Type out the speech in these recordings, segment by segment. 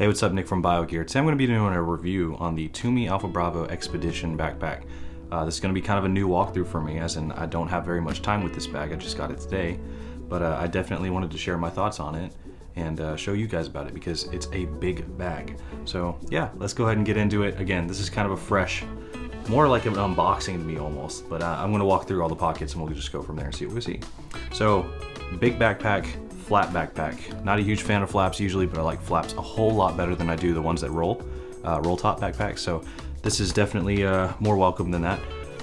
Hey, what's up? Nick from BioGear. Today I'm going to be doing a review on the Tumi Alpha Bravo Expedition backpack. This is going to be kind of a new walkthrough for me, as in I don't have very much time with this bag. I just got it today, but I definitely wanted to share my thoughts on it and show you guys about it because it's a big bag. So yeah, let's go ahead and get into it. Again, this is kind of a fresh, more like an unboxing to me almost, but I'm going to walk through all the pockets and we'll just go from there and see what we see. So, big backpack. Flat backpack. Not a huge fan of flaps usually, but I like flaps a whole lot better than I do the ones that roll top backpacks. So this is definitely more welcome than that.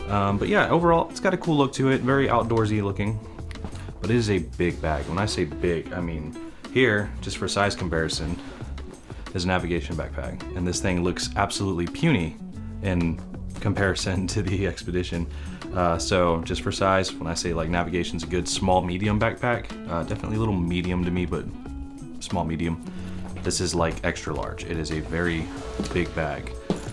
But yeah, overall, it's got a cool look to it. Very outdoorsy looking, but it is a big bag. When I say big, I mean here, just for size comparison, is a navigation backpack, and this thing looks absolutely puny in comparison to the Expedition. So just for size, when I say like navigation's a good small medium backpack, definitely a little medium to me, but small medium. This is like extra large. It is a very big bag.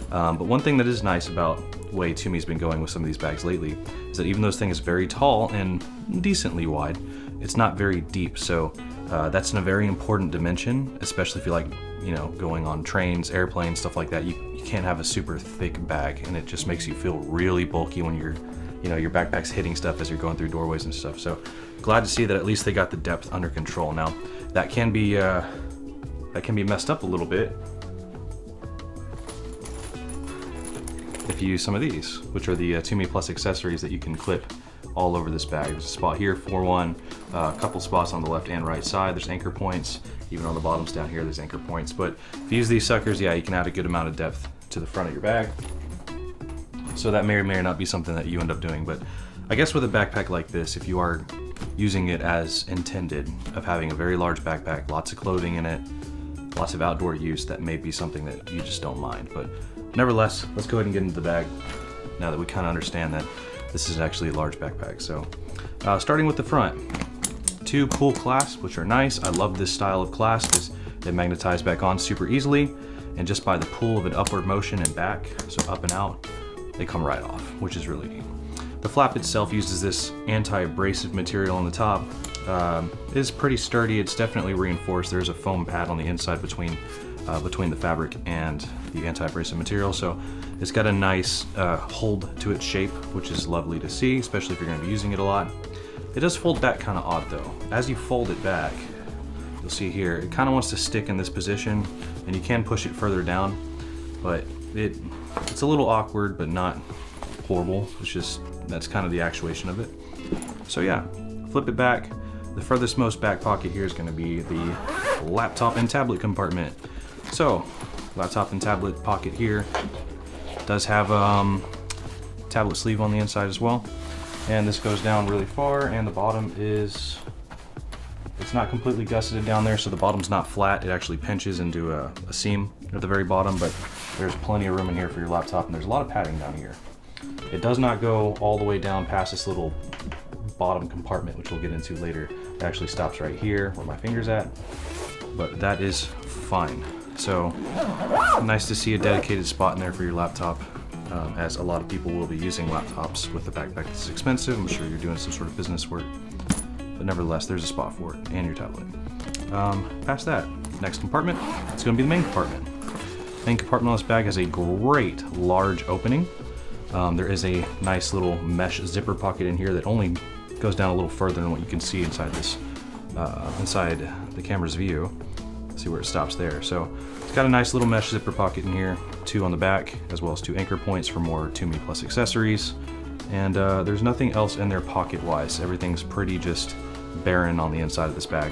But one thing that is nice about the way Tumi's been going with some of these bags lately is that even though this thing is very tall and decently wide, it's not very deep. So that's a very important dimension, especially if you like, you know, going on trains, airplanes, stuff like that. You can't have a super thick bag, and it just makes you feel really bulky when you're, you know, your backpack's hitting stuff as you're going through doorways and stuff. So glad to see that at least they got the depth under control. Now that can be messed up a little bit if you use some of these, which are the Tumi Plus accessories that you can clip all over this bag. There's a spot here for one, a couple spots on the left and right side. There's anchor points, even on the bottoms down here there's anchor points. But if you use these suckers, yeah, you can add a good amount of depth to the front of your bag. So that may or may not be something that you end up doing, but I guess with a backpack like this, if you are using it as intended, of having a very large backpack, lots of clothing in it, lots of outdoor use, that may be something that you just don't mind. But nevertheless, let's go ahead and get into the bag now that we kind of understand that this is actually a large backpack. So starting with the front, two pull clasps, which are nice. I love this style of clasp. They magnetize back on super easily, and just by the pull of an upward motion and back, so up and out, they come right off, which is really neat. The flap itself uses this anti-abrasive material on the top. It is pretty sturdy. It's definitely reinforced. There's a foam pad on the inside between the fabric and the anti-abrasive material, so it's got a nice hold to its shape, which is lovely to see, especially if you're going to be using it a lot. It does fold back kind of odd though. As you fold it back, you'll see here, it kind of wants to stick in this position, and you can push it further down, but it's a little awkward, but not horrible. It's just, that's kind of the actuation of it. So yeah, flip it back. The furthest most back pocket here is going to be the laptop and tablet compartment. So, laptop and tablet pocket here does have tablet sleeve on the inside as well. And this goes down really far, and the bottom is, it's not completely gusseted down there, so the bottom's not flat. It actually pinches into a seam at the very bottom, but there's plenty of room in here for your laptop, and there's a lot of padding down here. It does not go all the way down past this little bottom compartment, which we'll get into later. It actually stops right here where my finger's at, but that is fine. So nice to see a dedicated spot in there for your laptop, as a lot of people will be using laptops with the backpack that's expensive. I'm sure you're doing some sort of business work, but nevertheless, there's a spot for it, and your tablet. Past that, next compartment, it's going to be the main compartment. Main compartment on this bag has a great large opening. There is a nice little mesh zipper pocket in here that only goes down a little further than what you can see inside this, inside the camera's view. See where it stops there. So it's got a nice little mesh zipper pocket in here, two on the back, as well as two anchor points for more Tumi Plus accessories. And there's nothing else in there pocket-wise. Everything's pretty just barren on the inside of this bag,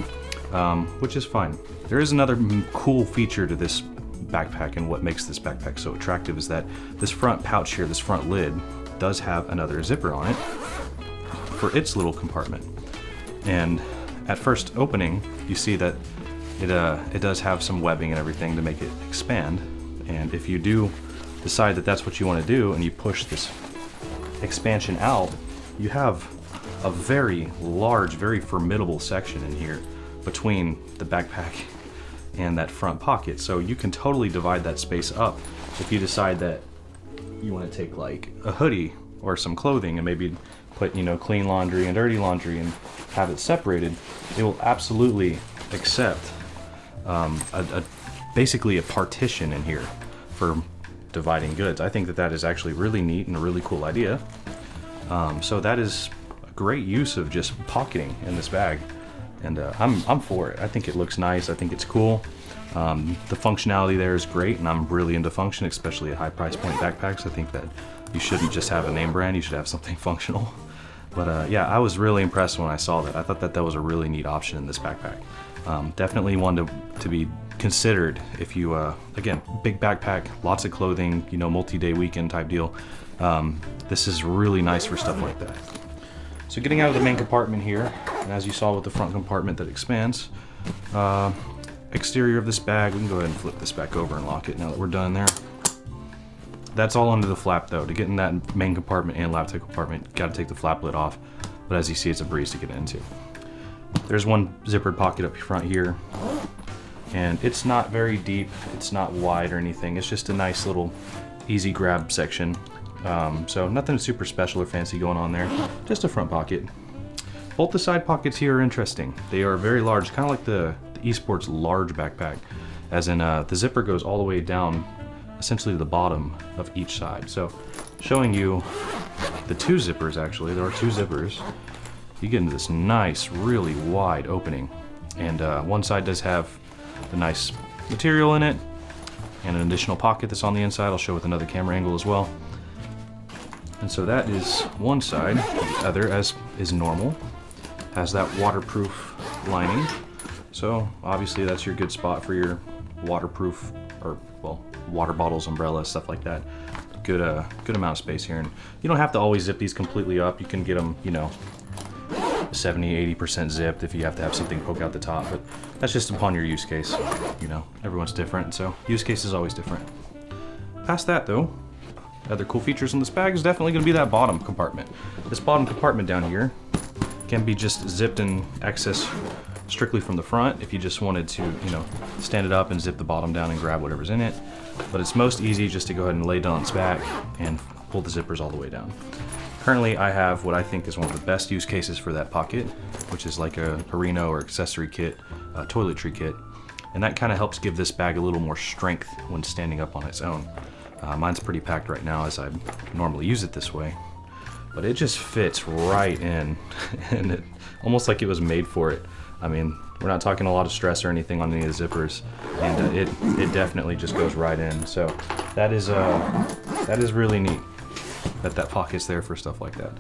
which is fine. There is another cool feature to this backpack, and what makes this backpack so attractive is that this front pouch here, this front lid, does have another zipper on it for its little compartment. And at first opening, you see that it does have some webbing and everything to make it expand. And if you do decide that that's what you want to do, and you push this expansion out, you have a very large, very formidable section in here between the backpack and that front pocket. So you can totally divide that space up if you decide that you want to take like a hoodie or some clothing and maybe put, you know, clean laundry and dirty laundry and have it separated. It will absolutely accept a basically a partition in here for dividing goods. I think that that is actually really neat and a really cool idea. So that is a great use of just pocketing in this bag, and I'm for it. I think it looks nice. I think it's cool. The functionality there is great, and I'm really into function, especially at high price point backpacks. I think that you shouldn't just have a name brand, you should have something functional. But yeah, I was really impressed when I saw that. I thought that that was a really neat option in this backpack. Definitely one to be considered if you, again, big backpack, lots of clothing, you know, multi-day weekend type deal. This is really nice for stuff like that. So getting out of the main compartment here, and as you saw with the front compartment that expands, exterior of this bag, we can go ahead and flip this back over and lock it now that we're done there. That's all under the flap though. To get in that main compartment and laptop compartment, got to take the flap lid off. But as you see, it's a breeze to get into. There's one zippered pocket up front here, and it's not very deep, it's not wide or anything. It's just a nice little easy grab section. So nothing super special or fancy going on there, just a front pocket. Both the side pockets here are interesting. They are very large, kind of like the eSports large backpack, as in the zipper goes all the way down essentially to the bottom of each side. So showing you the two zippers, actually there are two zippers. You get into this nice, really wide opening, and one side does have the nice material in it and an additional pocket that's on the inside. I'll show with another camera angle as well. And so that is one side. The other, as is normal, has that waterproof lining. So obviously that's your good spot for your waterproof, or well, water bottles, umbrellas, stuff like that. Good amount of space here, and you don't have to always zip these completely up. You can get them, you know, 70-80% zipped if you have to have something poke out the top, but that's just upon your use case. You know, everyone's different, so use case is always different. Past that though, other cool features in this bag is definitely going to be that bottom compartment. This bottom compartment down here can be just zipped and accessed strictly from the front if you just wanted to, you know, stand it up and zip the bottom down and grab whatever's in it. But it's most easy just to go ahead and lay it on its back and pull the zippers all the way down. Currently I have what I think is one of the best use cases for that pocket, which is like a Reno or accessory kit, a toiletry kit. And that kind of helps give this bag a little more strength when standing up on its own. Mine's pretty packed right now as I normally use it this way, but it just fits right in and it almost like it was made for it. I mean, we're not talking a lot of stress or anything on any of the zippers, and it definitely just goes right in. So that is really neat that pocket's there for stuff like that.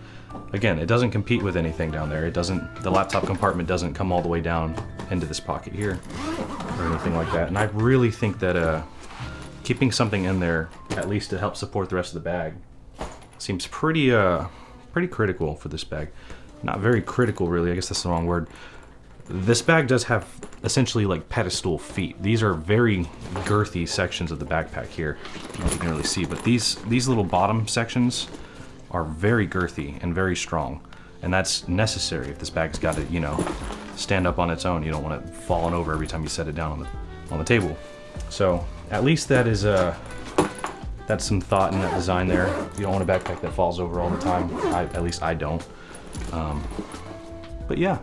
Again, it doesn't compete with anything down there. It doesn't, the laptop compartment doesn't come all the way down into this pocket here or anything like that. And I really think that keeping something in there, at least to help support the rest of the bag, seems pretty critical for this bag. Not very critical, really. I guess that's the wrong word. This bag does have essentially like pedestal feet. These are very girthy sections of the backpack here. I don't know if you can really see, but these little bottom sections are very girthy and very strong. And that's necessary if this bag's got to, you know, stand up on its own. You don't want it falling over every time you set it down on the table. So at least that is that's some thought in that design there. You don't want a backpack that falls over all the time. At least I don't. But yeah.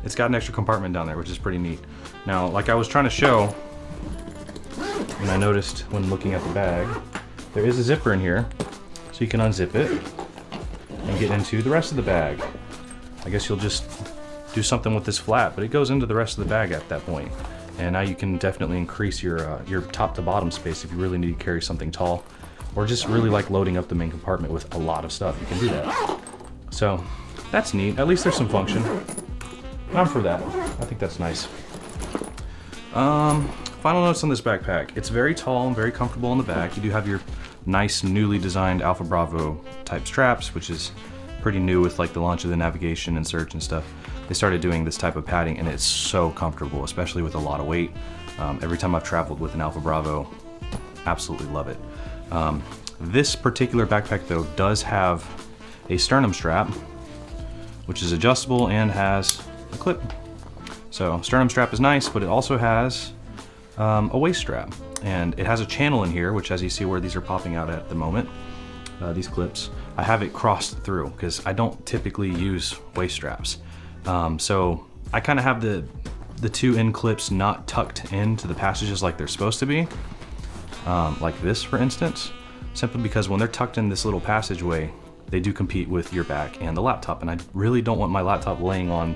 It's got an extra compartment down there, which is pretty neat. Now, like I was trying to show, and I noticed when looking at the bag, there is a zipper in here, so you can unzip it and get into the rest of the bag. I guess you'll just do something with this flap, but it goes into the rest of the bag at that point. And now you can definitely increase your top to bottom space if you really need to carry something tall, or just really like loading up the main compartment with a lot of stuff. You can do that. So that's neat. At least there's some function. I'm for that. I think that's nice. Final notes on this backpack. It's very tall and very comfortable on the back. You do have your nice newly designed Alpha Bravo type straps, which is pretty new with like the launch of the navigation and search and stuff. They started doing this type of padding and it's so comfortable, especially with a lot of weight. Every time I've traveled with an Alpha Bravo, absolutely love it. This particular backpack though does have a sternum strap, which is adjustable and has a clip. So sternum strap is nice, but it also has a waist strap, and it has a channel in here, which as you see where these are popping out at the moment, these clips, I have it crossed through because I don't typically use waist straps. So I kind of have the the two end clips not tucked into the passages like they're supposed to be, like this for instance, simply because when they're tucked in this little passageway, they do compete with your back and the laptop, and I really don't want my laptop laying on,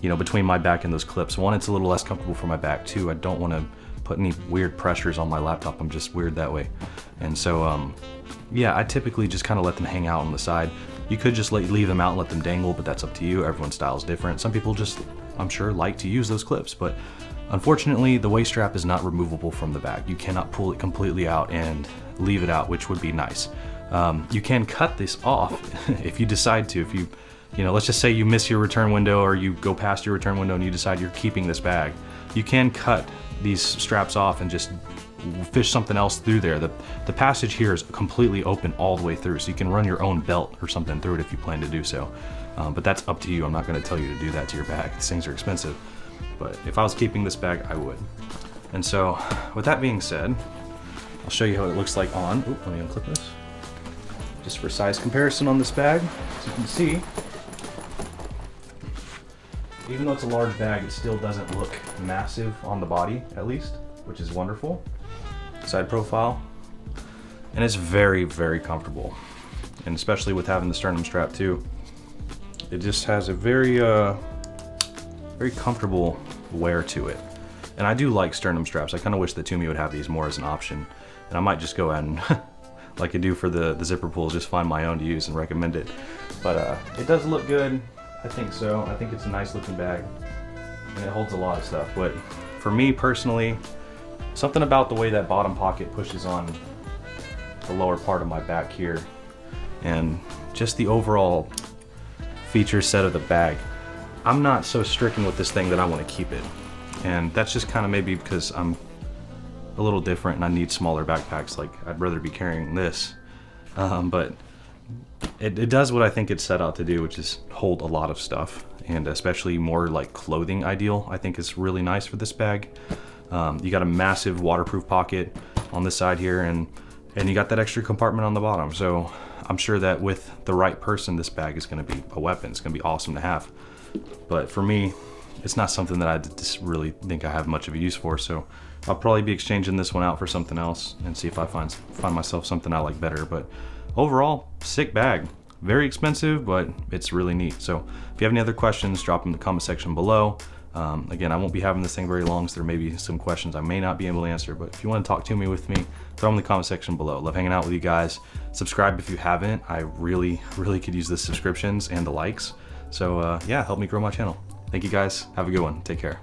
you know, between my back and those clips. One, it's a little less comfortable for my back. Two, I don't want to put any weird pressures on my laptop. I'm just weird that way. And so, yeah, I typically just kind of let them hang out on the side. You could just leave them out and let them dangle, but that's up to you. Everyone's style is different. Some people just, I'm sure, like to use those clips, but unfortunately, the waist strap is not removable from the back. You cannot pull it completely out and leave it out, which would be nice. You can cut this off if you decide to. If you know, let's just say you miss your return window or you go past your return window and you decide you're keeping this bag. You can cut these straps off and just fish something else through there. The passage here is completely open all the way through, so you can run your own belt or something through it if you plan to do so. But that's up to you. I'm not going to tell you to do that to your bag. These things are expensive. But if I was keeping this bag, I would. And so, with that being said, I'll show you how it looks like on. Oop, let me unclip this. Just for size comparison on this bag, as you can see, even though it's a large bag, it still doesn't look massive on the body, at least, which is wonderful. Side profile. And it's very, very comfortable. And especially with having the sternum strap too, it just has a very, very comfortable wear to it. And I do like sternum straps. I kind of wish that Tumi would have these more as an option. And I might just go ahead and, like I do for the zipper pulls, just find my own to use and recommend it. But it does look good. I think so. I think it's a nice looking bag. And it holds a lot of stuff. But for me personally, something about the way that bottom pocket pushes on the lower part of my back here, and just the overall feature set of the bag, I'm not so stricken with this thing that I want to keep it. And that's just kind of maybe because I'm a little different and I need smaller backpacks. Like, I'd rather be carrying this. But it does what I think it's set out to do, which is hold a lot of stuff, and especially more like clothing ideal, I think is really nice for this bag. You got a massive waterproof pocket on this side here, and you got that extra compartment on the bottom. So I'm sure that with the right person, this bag is going to be a weapon. It's going to be awesome to have. But for me, it's not something that I just really think I have much of a use for. So I'll probably be exchanging this one out for something else and see if I find myself something I like better. But overall, sick bag. Very expensive, but it's really neat. So if you have any other questions, drop them in the comment section below. Again, I won't be having this thing very long, so there may be some questions I may not be able to answer, but if you want to talk to me with me, throw them in the comment section below. Love hanging out with you guys. Subscribe if you haven't. I really, really could use the subscriptions and the likes. So yeah, help me grow my channel. Thank you guys. Have a good one. Take care.